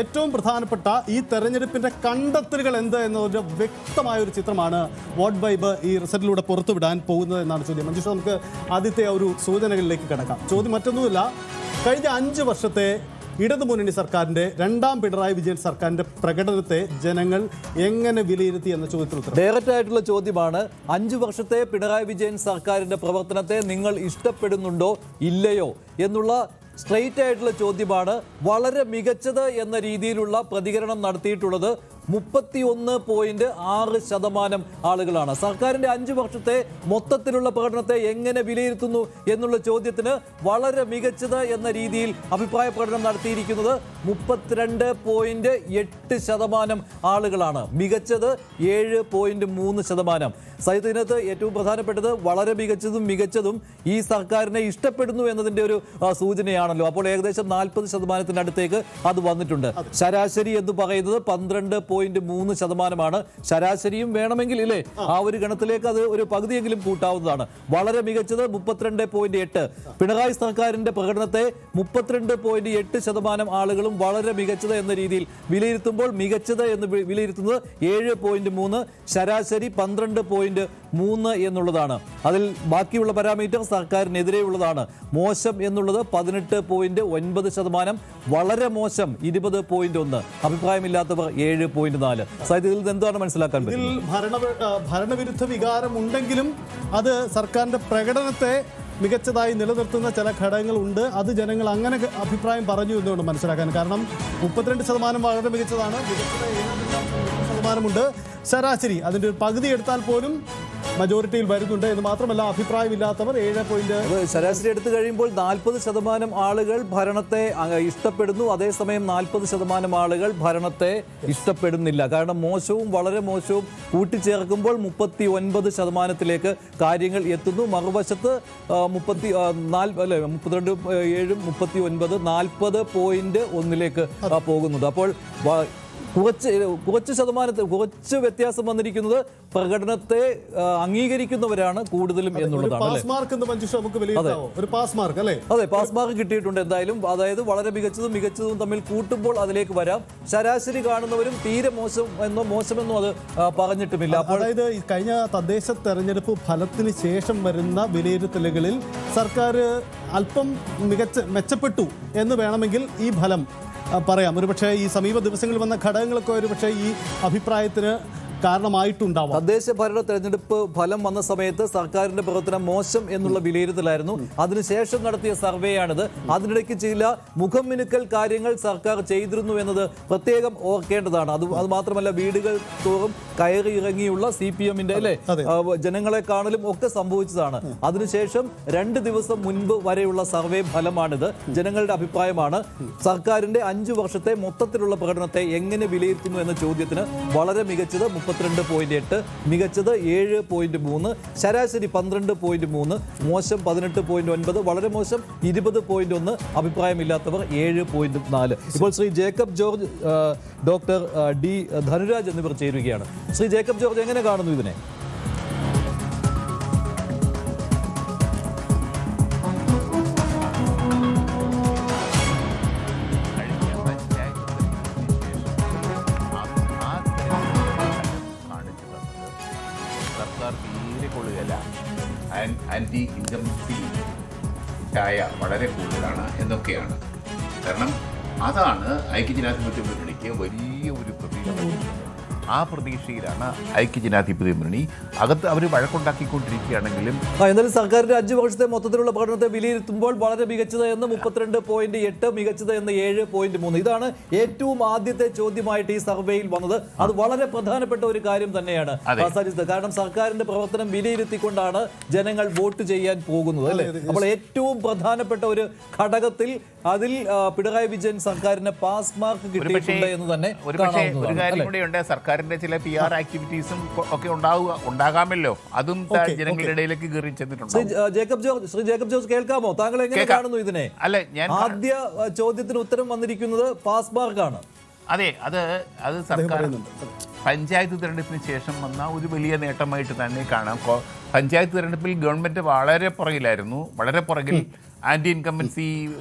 ഏറ്റവും പ്രധാനപ്പെട്ട ഈ തെരഞ്ഞെടുപ്പിന്റെ കണ്ടെത്തലുകൾ എന്ത് എന്നൊരു വ്യക്തമായ ഒരു ചിത്രമാണ് വോട്ട് വൈബ് ഈ റിസൾട്ടിലൂടെ പുറത്തുവിടാൻ പോകുന്നത് എന്നാണ് ചോദ്യം. മഞ്ജുഷ, നമുക്ക് ആദ്യത്തെ ഒരു സൂചനകളിലേക്ക് കിടക്കാം. ചോദ്യം മറ്റൊന്നുമില്ല, കഴിഞ്ഞ 5 വർഷത്തെ ഇടതുമുന്നണി സർക്കാരിന്റെ രണ്ടാം പിണറായി വിജയൻ സർക്കാരിന്റെ പ്രകടനത്തെ ജനങ്ങൾ എങ്ങനെ വിലയിരുത്തി എന്ന ചോദ്യത്തിന് ഉത്തരം ഡയറക്റ്റ് ആയിട്ടുള്ള ചോദ്യമാണ്. 5 വർഷത്തെ പിണറായി വിജയൻ സർക്കാരിന്റെ പ്രവർത്തനത്തെ നിങ്ങൾ ഇഷ്ടപ്പെടുന്നുണ്ടോ ഇല്ലയോ എന്നുള്ള സ്ട്രെയിറ്റ് ആയിട്ടുള്ള ചോദ്യമാണ്. വളരെ മികച്ചത് എന്ന രീതിയിലുള്ള പ്രതികരണം നടത്തിയിട്ടുള്ളത് 31.6% ആളുകളാണ്. സർക്കാരിന്റെ 5 വർഷത്തെ മൊത്തത്തിലുള്ള പ്രകടനത്തെ എങ്ങനെ വിലയിരുത്തുന്നു എന്നുള്ള ചോദ്യത്തിന് വളരെ മികച്ചത് എന്ന രീതിയിൽ അഭിപ്രായ പ്രകടനം നടത്തിയിരിക്കുന്നത് 32.8% ആളുകളാണ്. മികച്ചത് 7.3%. സഹിത ഇതിനകത്ത് ഏറ്റവും പ്രധാനപ്പെട്ടത് വളരെ മികച്ചതും ഈ സർക്കാരിനെ ഇഷ്ടപ്പെടുന്നു എന്നതിന്റെ ഒരു സൂചനയാണല്ലോ. അപ്പോൾ ഏകദേശം 40% അടുത്തേക്ക് അത് വന്നിട്ടുണ്ട്. ശരാശരി എന്ന് പറയുന്നത് 12.3%. ശരാശരിയും വേണമെങ്കിൽ ഇല്ലേ ആ ഒരു ഗണത്തിലേക്ക് അത് ഒരു പകുതിയെങ്കിലും കൂട്ടാവുന്നതാണ്. വളരെ മികച്ചത് 32.8. പിണറായി സർക്കാരിന്റെ പ്രകടനത്തെ 32.8% ആളുകളും വളരെ മികച്ചത് എന്ന രീതിയിൽ വിലയിരുത്തുമ്പോൾ മികച്ചത് എന്ന് വിലയിരുത്തുന്നത് 7.3, ശരാശരി 12.3 എന്നുള്ളതാണ്. അതിൽ ബാക്കിയുള്ള പാരാമീറ്റർ സർക്കാരിനെതിരെയുള്ളതാണ്. മോശം എന്നുള്ളത് 18.9%, വളരെ മോശം 20.1, അഭിപ്രായമില്ലാത്തവർ 7.4. ഇതിൽ നിന്ന് എന്താണ് മനസ്സിലാക്കാൻ പറ്റുന്നത്? ഭരണവിരുദ്ധ വികാരം ഉണ്ടെങ്കിലും അത് സർക്കാരിന്റെ പ്രകടനത്തെ മികച്ചതായി നിലനിർത്തുന്ന ചില ഘടകങ്ങളുണ്ട്. അത് ജനങ്ങൾ അങ്ങനെ അഭിപ്രായം പറഞ്ഞു എന്നുകൊണ്ട് മനസ്സിലാക്കാൻ. കാരണം 32% വളരെ മികച്ചതാണ്, മികച്ചത് 7%. ശരാശരി അതിൻ്റെ ഒരു പകുതി എടുത്താൽ പോലും മജോറിറ്റിയിൽ വരുന്നുണ്ട് എന്ന് മാത്രമല്ല, അഭിപ്രായമില്ലാത്തവർ 7. ശരാശരി എടുത്തു കഴിയുമ്പോൾ 40% ആളുകൾ ഭരണത്തെ ഇഷ്ടപ്പെടുന്നു. അതേസമയം 40% ആളുകൾ ഭരണത്തെ ഇഷ്ടപ്പെടുന്നില്ല. കാരണം മോശവും വളരെ മോശവും കൂട്ടിച്ചേർക്കുമ്പോൾ 39%ലേക്ക് കാര്യങ്ങൾ എത്തുന്നു. മറുവശത്ത് 32, 7, 39, 40.1ലേക്ക് പോകുന്നുണ്ട്. അപ്പോൾ കുറച്ച് വ്യത്യാസം വന്നിരിക്കുന്നത് പ്രകടനത്തെ അംഗീകരിക്കുന്നവരാണ് കൂടുതലും എന്നുള്ളതാണ്. അതെ, പാസ് മാർക്ക് കിട്ടിയിട്ടുണ്ട് എന്തായാലും. അതായത് വളരെ മികച്ചതും തമ്മിൽ കൂട്ടുമ്പോൾ അതിലേക്ക് വരാം. ശരാശരി കാണുന്നവരും തീരെ മോശമെന്നോ അത് പറഞ്ഞിട്ടുമില്ല. അതായത് കഴിഞ്ഞ തദ്ദേശ തെരഞ്ഞെടുപ്പ് ഫലത്തിന് ശേഷം വരുന്ന വിലയിരുത്തലുകളിൽ സർക്കാർ അല്പം മെച്ചപ്പെട്ടു എന്ന് വേണമെങ്കിൽ ഈ ഫലം പറയാം. ഒരുപക്ഷെ ഈ സമീപ ദിവസങ്ങളിൽ വന്ന ഘടകങ്ങളൊക്കെ ഒരുപക്ഷെ ഈ അഭിപ്രായത്തിന് കാരണമായിട്ടുണ്ടാവും. തദ്ദേശ ഭരണ തെരഞ്ഞെടുപ്പ് ഫലം വന്ന സമയത്ത് സർക്കാരിന്റെ പ്രവർത്തനം മോശം എന്നുള്ള വിലയിരുത്തലായിരുന്നു. അതിനുശേഷം നടത്തിയ സർവേയാണിത്. അതിനിടയ്ക്ക് ചില മുഖം മിനുക്കൽ കാര്യങ്ങൾ സർക്കാർ ചെയ്തിരുന്നു എന്നത് പ്രത്യേകം ഓർക്കേണ്ടതാണ്. അത് മാത്രമല്ല, വീടുകൾ തോറും കയറി ഇറങ്ങിയുള്ള CPM-ന്റെ ജനങ്ങളെ കാണലും ഒക്കെ സംഭവിച്ചതാണ്. അതിനുശേഷം 2 ദിവസം മുൻപ് വരെയുള്ള സർവേ ഫലമാണിത്. ജനങ്ങളുടെ അഭിപ്രായമാണ്. സർക്കാരിന്റെ 5 വർഷത്തെ മൊത്തത്തിലുള്ള പ്രകടനത്തെ എങ്ങനെ വിലയിരുത്തുന്നു എന്ന ചോദ്യത്തിന് വളരെ മികച്ചത് 32.8, മികച്ചത് 7.3, ശരാശരി 12.3, മോശം 18.9, വളരെ മോശം 20.1, അഭിപ്രായമില്ലാത്തവർ 7.4. ഇപ്പോൾ Shri Jacob George, doctor D Dhanuraj എന്നിവർ ചേരുകയാണ്. ശ്രീ ജേക്കബ് ജോർജ്, എങ്ങനെ കാണുന്നു ഇതിനെ? ആൻറ്റി ഇൻകംസി ചായ വളരെ കൂടുതലാണ് എന്നൊക്കെയാണ്. കാരണം അതാണ് ഐക്യജനാധിപത്യ മുന്നണിക്ക് വലിയ ഒരു പ്രതീക്ഷ. ആ പ്രതീക്ഷയിലാണ് ഐക്യജനാധിപത്യ മുന്നണി. അകത്ത് അവർ വഴക്കുണ്ടാക്കിക്കൊണ്ടിരിക്കുകയാണെങ്കിലും എന്നാലും സർക്കാരിന്റെ 5 വർഷത്തെ മൊത്തത്തിലുള്ള പഠനത്തെ വിലയിരുത്തുമ്പോൾ വളരെ മികച്ചത് എന്ന് 32.8, മികച്ചത് എന്ന് 7.3. ഇതാണ് ഏറ്റവും ആദ്യത്തെ ചോദ്യമായിട്ട് ഈ സർവേയിൽ വന്നത്. അത് വളരെ പ്രധാനപ്പെട്ട ഒരു കാര്യം തന്നെയാണ് സജിത്ത്. കാരണം സർക്കാരിന്റെ പ്രവർത്തനം വിലയിരുത്തിക്കൊണ്ടാണ് ജനങ്ങൾ വോട്ട് ചെയ്യാൻ പോകുന്നത്, അല്ലേ? അപ്പോൾ ഏറ്റവും പ്രധാനപ്പെട്ട ഒരു ഘടകത്തിൽ അതിൽ പിണറായി വിജയൻ സർക്കാരിന് പാസ് മാർക്ക് കിട്ടിയിട്ടുണ്ട് എന്ന് തന്നെ ഒരു കാര്യം കൂടെയുണ്ട്. സർക്കാരിന്റെ ചില PR ആക്ടിവിറ്റീസും ഒക്കെ ഉണ്ടാകാമല്ലോ. അതും ജനങ്ങളുടെ ഇടയിലേക്ക് കയറി ചെന്നിട്ടുണ്ട്. ശ്രീ ജേക്കബ് ജോർജ് കേൾക്കാമോ? താങ്കൾ എങ്ങനെ കാണുന്നു ഇതിനെ? അല്ല, ഞാൻ ആദ്യ ചോദ്യത്തിന് ഉത്തരം വന്നിരിക്കുന്നത് പാസ് മാർക്കാണ്. അതെ, അത് സർക്കാർ പഞ്ചായത്ത് തിരഞ്ഞെടുപ്പിന് ശേഷം വന്ന ഒരു വലിയ നേട്ടമായിട്ട് തന്നെ കാണാം. പഞ്ചായത്ത് തിരഞ്ഞെടുപ്പിൽ ഗവൺമെൻറ് വളരെ പുറകിലായിരുന്നു. വളരെ പുറകിൽ ആൻറ്റി ഇൻകംബൻസി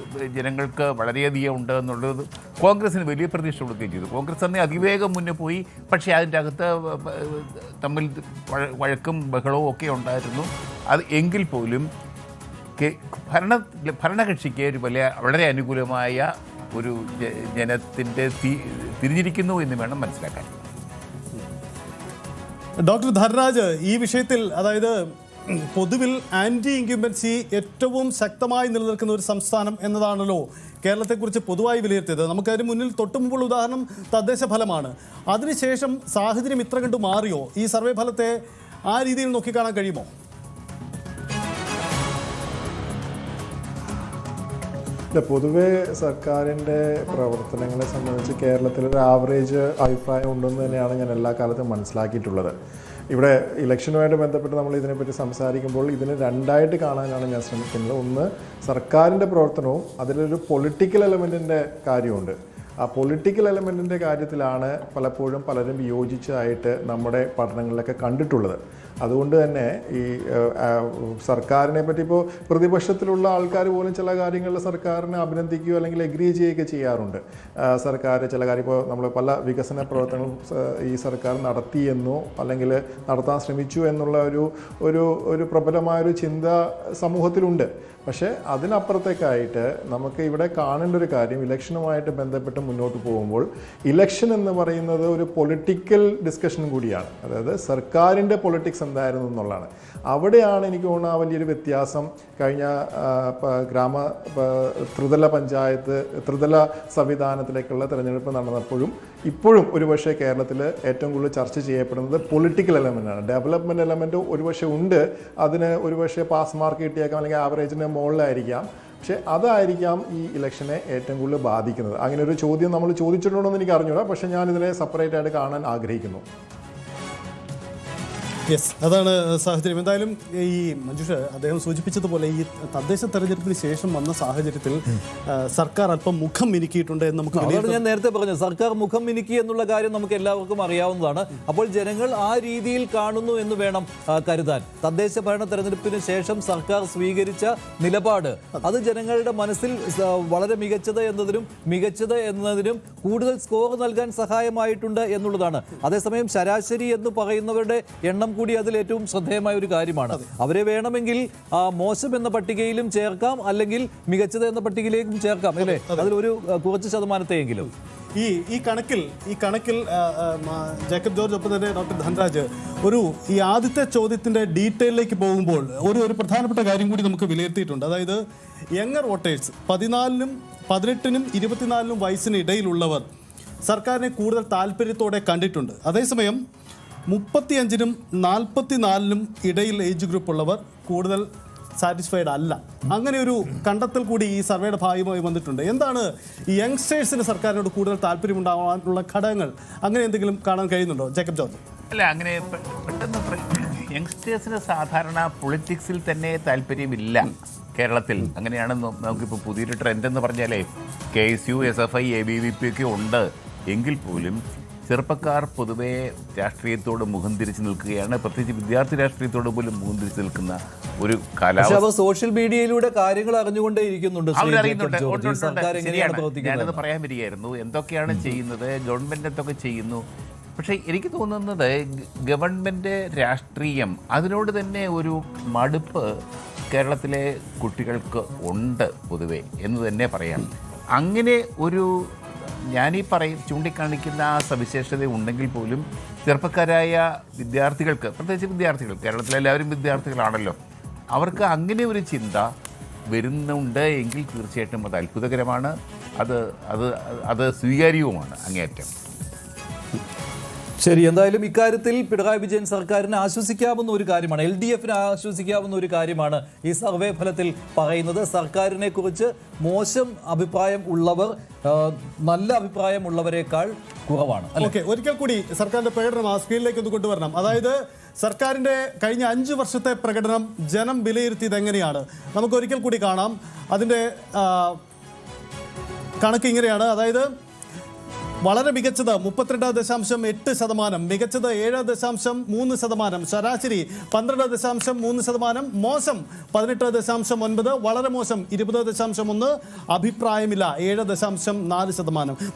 ജനങ്ങൾക്ക് വളരെയധികം ഉണ്ട് എന്നുള്ളത് കോൺഗ്രസിന് വലിയ പ്രതീക്ഷ കൊടുക്കുകയും ചെയ്തു. കോൺഗ്രസ് തന്നെ അതിവേഗം മുന്നേ പോയി. പക്ഷേ അതിൻ്റെ അകത്ത് തമ്മിൽ വഴക്കും ബഹളവും ഒക്കെ ഉണ്ടായിരുന്നു. അത് എങ്കിൽ പോലും ഭരണകക്ഷിക്ക് ഒരു വളരെ അനുകൂലമായ ഒരു ജനത്തിൻ്റെ തിരിഞ്ഞിരിക്കുന്നു എന്ന് വേണം മനസ്സിലാക്കാൻ. ഡോക്ടർ ധർരാജ്, ഈ വിഷയത്തിൽ അതായത് പൊതുവിൽ ആന്റി ഇൻക്യുംബൻസി ഏറ്റവും ശക്തമായി നിലനിൽക്കുന്ന ഒരു സംസ്ഥാനം എന്നതാണല്ലോ കേരളത്തെക്കുറിച്ച് പൊതുവായി വിലയിരുത്തിയത്. നമുക്കതിന് മുന്നിൽ തൊട്ടുമുമ്പുള്ള ഉദാഹരണം തദ്ദേശ ഫലമാണ്. അതിനുശേഷം സാഹചര്യം ഇത്ര കണ്ടു മാറിയോ? ഈ സർവേ ഫലത്തെ ആ രീതിയിൽ നോക്കിക്കാണാൻ കഴിയുമോ? പൊതുവെ സർക്കാരിൻ്റെ പ്രവർത്തനങ്ങളെ സംബന്ധിച്ച് കേരളത്തിലൊരു ആവറേജ് അഭിപ്രായം ഉണ്ടെന്ന് തന്നെയാണ് ഞാൻ എല്ലാ കാലത്തും മനസ്സിലാക്കിയിട്ടുള്ളത്. ഇവിടെ ഇലക്ഷനുമായിട്ട് ബന്ധപ്പെട്ട് നമ്മൾ ഇതിനെപ്പറ്റി സംസാരിക്കുമ്പോൾ ഇതിനെ രണ്ടായിട്ട് കാണാനാണ് ഞാൻ ശ്രമിക്കുന്നത്. ഒന്ന്, സർക്കാരിൻ്റെ പ്രവർത്തനവും അതിലൊരു പൊളിറ്റിക്കൽ എലമെൻറ്റിൻ്റെ കാര്യമുണ്ട്. ആ പൊളിറ്റിക്കൽ എലമെൻറ്റിൻ്റെ കാര്യത്തിലാണ് പലപ്പോഴും പലരും യോജിച്ചതായിട്ട് നമ്മുടെ പഠനങ്ങളിലൊക്കെ കണ്ടിട്ടുള്ളത്. അതുകൊണ്ട് തന്നെ ഈ സർക്കാരിനെ പറ്റി ഇപ്പോൾ പ്രതിപക്ഷത്തിലുള്ള ആൾക്കാർ പോലും ചില കാര്യങ്ങളിൽ സർക്കാരിനെ അഭിനന്ദിക്കുകയോ അല്ലെങ്കിൽ എഗ്രി ചെയ്യുകയൊക്കെ ചെയ്യാറുണ്ട്. സർക്കാർ ചില കാര്യം ഇപ്പോൾ നമ്മൾ പല വികസന പ്രവർത്തനങ്ങളും ഈ സർക്കാർ നടത്തിയെന്നോ അല്ലെങ്കിൽ നടത്താൻ ശ്രമിച്ചു എന്നുള്ള ഒരു പ്രബലമായൊരു ചിന്ത സമൂഹത്തിലുണ്ട്. പക്ഷേ അതിനപ്പുറത്തേക്കായിട്ട് നമുക്ക് ഇവിടെ കാണേണ്ട ഒരു കാര്യം, ഇലക്ഷനുമായിട്ട് ബന്ധപ്പെട്ട് മുന്നോട്ട് പോകുമ്പോൾ ഇലക്ഷൻ എന്ന് പറയുന്നത് ഒരു പൊളിറ്റിക്കൽ ഡിസ്കഷനും കൂടിയാണ്. അതായത് സർക്കാരിൻ്റെ പൊളിറ്റിക്സ് എന്തായിരുന്നു എന്നുള്ളതാണ്. അവിടെയാണ് എനിക്ക് തോന്നുന്നത് ആ വലിയൊരു വ്യത്യാസം. കഴിഞ്ഞ ത്രിതല പഞ്ചായത്ത് ത്രിതല സംവിധാനത്തിലേക്കുള്ള തിരഞ്ഞെടുപ്പ് നടന്നപ്പോഴും ഇപ്പോഴും ഒരുപക്ഷെ കേരളത്തിൽ ഏറ്റവും കൂടുതൽ ചർച്ച ചെയ്യപ്പെടുന്നത് പൊളിറ്റിക്കൽ എലമെൻ്റാണ്. ഡെവലപ്മെൻറ്റ് എലമെൻറ്റ് ഒരുപക്ഷെ ഉണ്ട്, അതിന് ഒരുപക്ഷെ പാസ് മാർക്ക് കിട്ടിയേക്കാം അല്ലെങ്കിൽ ആവറേജിന് മുകളിലായിരിക്കാം. പക്ഷേ അതായിരിക്കാം ഈ ഇലക്ഷനെ ഏറ്റവും കൂടുതൽ ബാധിക്കുന്നത്. അങ്ങനെ ഒരു ചോദ്യം നമ്മൾ ചോദിച്ചിട്ടുണ്ടോ എന്ന് എനിക്ക് അറിഞ്ഞൂടാ. പക്ഷേ ഞാനിതിനെ സെപ്പറേറ്റ് ആയിട്ട് കാണാൻ ആഗ്രഹിക്കുന്നു. യെസ്, അതാണ് സാഹചര്യം. എന്തായാലും ഈ മഞ്ജുഷ് അദ്ദേഹം സൂചിപ്പിച്ചതുപോലെ ഈ തദ്ദേശ തെരഞ്ഞെടുപ്പിന് ശേഷം വന്ന സാഹചര്യത്തിൽ സർക്കാർ അല്പം മുഖം മിനുക്കിയിട്ടുണ്ട് എന്ന് നമുക്ക് അതാണ് ഞാൻ നേരത്തെ പറഞ്ഞു. സർക്കാർ മുഖം മിനുക്കി എന്നുള്ള കാര്യം നമുക്ക് എല്ലാവർക്കും അറിയാവുന്നതാണ്. അപ്പോൾ ജനങ്ങൾ ആ രീതിയിൽ കാണുന്നു എന്ന് വേണം കരുതാൻ. തദ്ദേശ ഭരണ തെരഞ്ഞെടുപ്പിന് ശേഷം സർക്കാർ സ്വീകരിച്ച നിലപാട് അത് ജനങ്ങളുടെ മനസ്സിൽ വളരെ മികച്ചത് എന്നതിനും കൂടുതൽ സ്കോർ നൽകാൻ സഹായമായിട്ടുണ്ട് എന്നുള്ളതാണ്. അതേസമയം ശരാശരി എന്ന് പറയുന്നവരുടെ എണ്ണം കൂടി അതിൽ ഏറ്റവും ശ്രദ്ധേയമായ ഒരു കാര്യമാണ്. അവരെ വേണമെങ്കിൽ മോശം എന്ന പട്ടികയിലും ചേർക്കാം, അല്ലെങ്കിൽ മികച്ചത് എന്ന പട്ടികയിലേക്കും ചേർക്കാം, അല്ലേ? അതിലൊരു കുറച്ച് ശതമാനത്തെയെങ്കിലും. ഈ കണക്കിൽ ജേക്കബ് ജോർജ്, ഒപ്പം തന്നെ ഡോക്ടർ ധൻരാജ്, ഈ ആദ്യത്തെ ചോദ്യത്തിന്റെ ഡീറ്റെയിലേക്ക് പോകുമ്പോൾ ഒരു പ്രധാനപ്പെട്ട കാര്യം കൂടി നമുക്ക് വിലയിരുത്തിയിട്ടുണ്ട്. അതായത് യങ്ങർ വോട്ടേഴ്സ് 14-നും 18-നും 24-നും വയസ്സിന് ഇടയിലുള്ളവർ സർക്കാരിനെ കൂടുതൽ താല്പര്യത്തോടെ കണ്ടിട്ടുണ്ട്. അതേസമയം 35-നും 44-നും ഇടയിൽ ഏജ് ഗ്രൂപ്പ് ഉള്ളവർ കൂടുതൽ സാറ്റിസ്ഫൈഡ് അല്ല. അങ്ങനെ ഒരു കണ്ടെത്തൽ കൂടി ഈ സർവേയുടെ ഭാഗമായി വന്നിട്ടുണ്ട്. എന്താണ് ഈ യങ്സ്റ്റേഴ്സിന് സർക്കാരിനോട് കൂടുതൽ താല്പര്യമുണ്ടാകാനുള്ള ഘടകങ്ങൾ? അങ്ങനെ എന്തെങ്കിലും കാണാൻ കഴിയുന്നുണ്ടോ ജേക്കബ് ജോർജ്? അല്ല, അങ്ങനെ പെട്ടെന്ന് യങ്സ്റ്റേഴ്സിന് സാധാരണ പൊളിറ്റിക്സിൽ തന്നെ താല്പര്യമില്ല കേരളത്തിൽ. അങ്ങനെയാണ് നമുക്കിപ്പോൾ പുതിയൊരു ട്രെൻഡ് എന്ന് പറഞ്ഞാലേ KSU, SFI, ABVP ഒക്കെ ഉണ്ട്. എങ്കിൽ പോലും ചെറുപ്പക്കാർ പൊതുവെ രാഷ്ട്രീയത്തോട് മുഖം തിരിച്ചു നിൽക്കുകയാണ്. പ്രത്യേകിച്ച് വിദ്യാർത്ഥി രാഷ്ട്രീയത്തോട് പോലും മുഖം തിരിച്ചു നിൽക്കുന്ന ഒരു കാലാവസ്ഥ. സോഷ്യൽ മീഡിയയിലൂടെ കാര്യങ്ങൾ അറിഞ്ഞുകൊണ്ടേയിരിക്കുന്നുണ്ട്. ഞാനത് പറയാൻ വരികയായിരുന്നു. എന്തൊക്കെയാണ് ചെയ്യുന്നത്, ഗവൺമെൻറ് എന്തൊക്കെ ചെയ്യുന്നു. പക്ഷേ എനിക്ക് തോന്നുന്നത് ഗവൺമെൻറ് രാഷ്ട്രീയം അതിനോട് തന്നെ ഒരു മടുപ്പ് കേരളത്തിലെ കുട്ടികൾക്ക് ഉണ്ട് പൊതുവെ എന്ന് തന്നെ പറയാം. അങ്ങനെ ഒരു ഞാനീ ചൂണ്ടിക്കാണിക്കുന്ന ആ സവിശേഷത ഉണ്ടെങ്കിൽ പോലും ചെറുപ്പക്കാരായ വിദ്യാർത്ഥികൾക്ക്, പ്രത്യേകിച്ച് വിദ്യാർത്ഥികൾ, കേരളത്തിലെല്ലാവരും വിദ്യാർത്ഥികളാണല്ലോ, അവർക്ക് അങ്ങനെ ഒരു ചിന്ത വരുന്നുണ്ട് എങ്കിൽ തീർച്ചയായിട്ടും അത് അത്ഭുതകരമാണ്. അത് സ്വീകാര്യവുമാണ് അങ്ങേയറ്റം. ശരി, എന്തായാലും ഇക്കാര്യത്തിൽ പിണറായി വിജയൻ സർക്കാരിനെ ആശ്വസിക്കാവുന്ന ഒരു കാര്യമാണ്, LDFന് ആശ്വസിക്കാവുന്ന ഒരു കാര്യമാണ് ഈ സർവേ ഫലത്തിൽ പറയുന്നത്. സർക്കാരിനെ കുറിച്ച് മോശം അഭിപ്രായം ഉള്ളവർ നല്ല അഭിപ്രായമുള്ളവരെക്കാൾ കുറവാണ്. ഓക്കെ, ഒരിക്കൽ കൂടി സർക്കാരിന്റെ പ്രകടനം ആ സ്ക്രീനിലേക്ക് ഒന്ന് കൊണ്ടുവരണം. അതായത് സർക്കാരിന്റെ കഴിഞ്ഞ 5 വർഷത്തെ പ്രകടനം ജനം വിലയിരുത്തിയത് എങ്ങനെയാണ് നമുക്ക് ഒരിക്കൽ കൂടി കാണാം. അതിന്റെ കണക്ക് ഇങ്ങനെയാണ്. അതായത് വളരെ മികച്ചത് 32.8%, മികച്ചത് 7.3%, ശരാശരി 12.3%, മോശം 18.9%, വളരെ മോശം 20.1%, അഭിപ്രായമില്ല 7.4%.